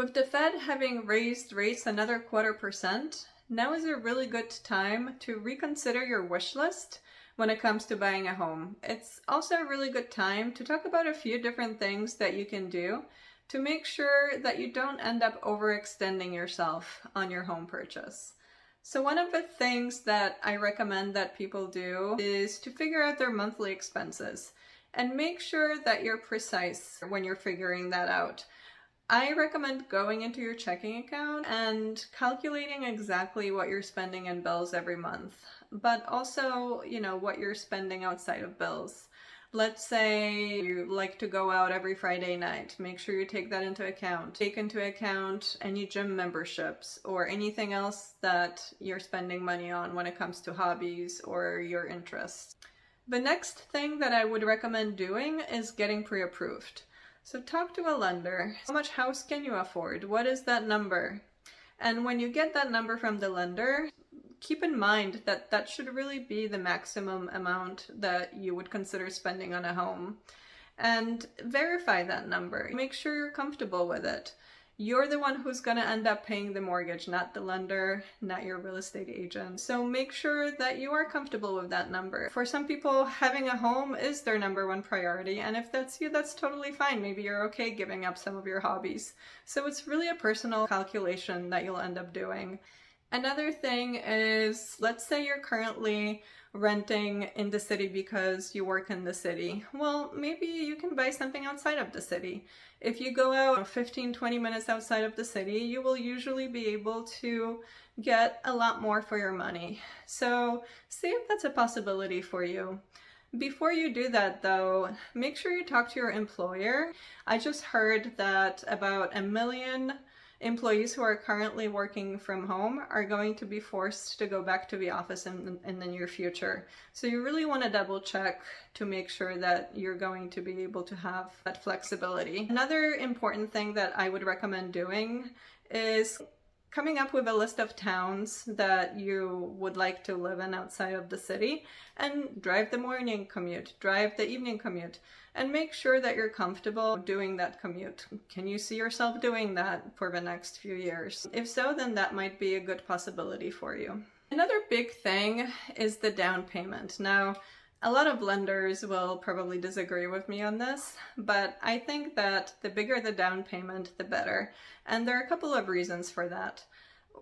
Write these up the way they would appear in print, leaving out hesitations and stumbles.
With the Fed having raised rates another 1/4%, now is a really good time to reconsider your wish list when it comes to buying a home. It's also a really good time to talk about a few different things that you can do to make sure that you don't end up overextending yourself on your home purchase. So one of the things that I recommend that people do is to figure out their monthly expenses and make sure that you're precise when you're figuring that out. I recommend going into your checking account and calculating exactly what you're spending in bills every month, but also, what you're spending outside of bills. Let's say you like to go out every Friday night. Make sure you take that into account. Take into account any gym memberships or anything else that you're spending money on when it comes to hobbies or your interests. The next thing that I would recommend doing is getting pre-approved. So talk to a lender. How much house can you afford? What is that number? And when you get that number from the lender, keep in mind that that should really be the maximum amount that you would consider spending on a home. And verify that number. Make sure you're comfortable with it. You're the one who's going to end up paying the mortgage, not the lender, not your real estate agent. So make sure that you are comfortable with that number. For some people, having a home is their number one priority. And if that's you, that's totally fine. Maybe you're okay giving up some of your hobbies. So it's really a personal calculation that you'll end up doing. Another thing is, let's say you're currently renting in the city because you work in the city. Well, maybe you can buy something outside of the city. If you go out 15-20 minutes outside of the city, you will usually be able to get a lot more for your money. So see if that's a possibility for you. Before you do that though, make sure you talk to your employer. I just heard that about 1 million employees who are currently working from home are going to be forced to go back to the office in the near future. So you really want to double check to make sure that you're going to be able to have that flexibility. Another important thing that I would recommend doing is coming up with a list of towns that you would like to live in outside of the city and drive the morning commute, drive the evening commute, and make sure that you're comfortable doing that commute. Can you see yourself doing that for the next few years? If so, then that might be a good possibility for you. Another big thing is the down payment. Now, a lot of lenders will probably disagree with me on this, but I think that the bigger the down payment, the better. And there are a couple of reasons for that.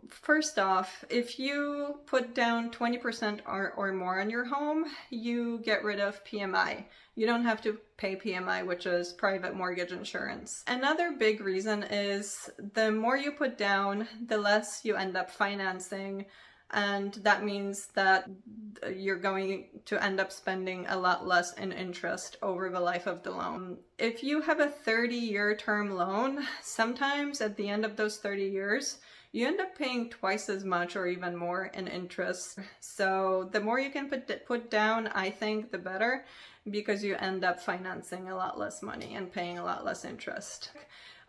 First off, if you put down 20% or more on your home, you get rid of PMI. You don't have to pay PMI, which is private mortgage insurance. Another big reason is the more you put down, the less you end up financing. And that means that you're going to end up spending a lot less in interest over the life of the loan. If you have a 30-year term loan, sometimes at the end of those 30 years, you end up paying twice as much or even more in interest. So the more you can put down, I think the better, because you end up financing a lot less money and paying a lot less interest.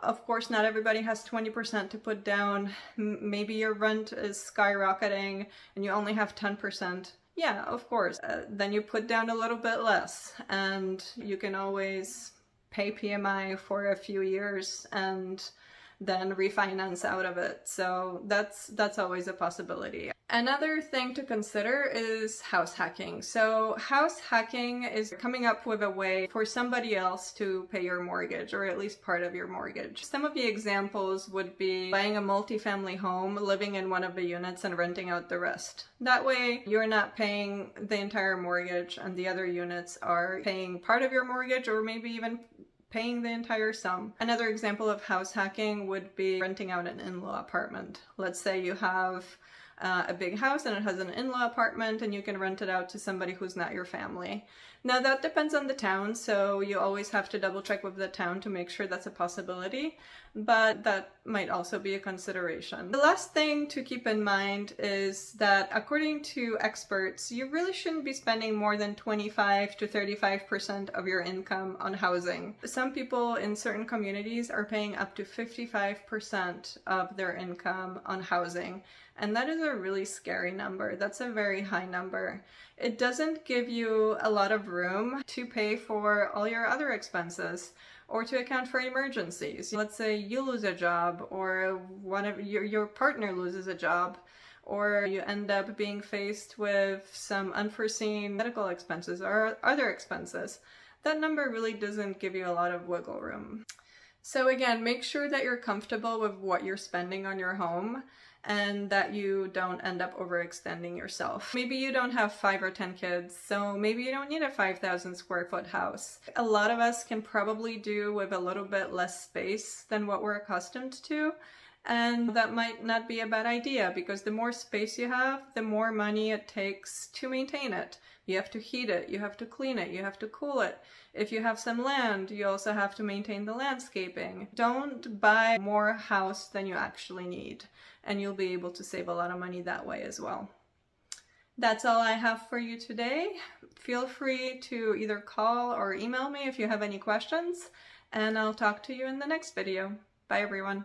Of course, not everybody has 20% to put down. Maybe your rent is skyrocketing and you only have 10%. Yeah, of course. Then you put down a little bit less and you can always pay PMI for a few years and then refinance out of it. So that's always a possibility. Another thing to consider is house hacking. So house hacking is coming up with a way for somebody else to pay your mortgage, or at least part of your mortgage. Some of the examples would be buying a multifamily home, living in one of the units and renting out the rest. That way you're not paying the entire mortgage and the other units are paying part of your mortgage, or maybe even paying the entire sum. Another example of house hacking would be renting out an in-law apartment. Let's say you have a big house and it has an in-law apartment and you can rent it out to somebody who's not your family. Now that depends on the town, so you always have to double check with the town to make sure that's a possibility, but that might also be a consideration. The last thing to keep in mind is that according to experts, you really shouldn't be spending more than 25 to 35% of your income on housing. Some people in certain communities are paying up to 55% of their income on housing, and that is a really scary number. That's a very high number. It doesn't give you a lot of room to pay for all your other expenses, or to account for emergencies. Let's say you lose a job, or one of your partner loses a job, or you end up being faced with some unforeseen medical expenses or other expenses. That number really doesn't give you a lot of wiggle room. So again, make sure that you're comfortable with what you're spending on your home and that you don't end up overextending yourself. Maybe you don't have 5 or 10 kids, so maybe you don't need a 5,000 square foot house. A lot of us can probably do with a little bit less space than what we're accustomed to. And that might not be a bad idea, because the more space you have, the more money it takes to maintain it. You have to heat it, you have to clean it, you have to cool it. If you have some land, you also have to maintain the landscaping. Don't buy more house than you actually need, and you'll be able to save a lot of money that way as well. That's all I have for you today. Feel free to either call or email me if you have any questions, and I'll talk to you in the next video. Bye everyone.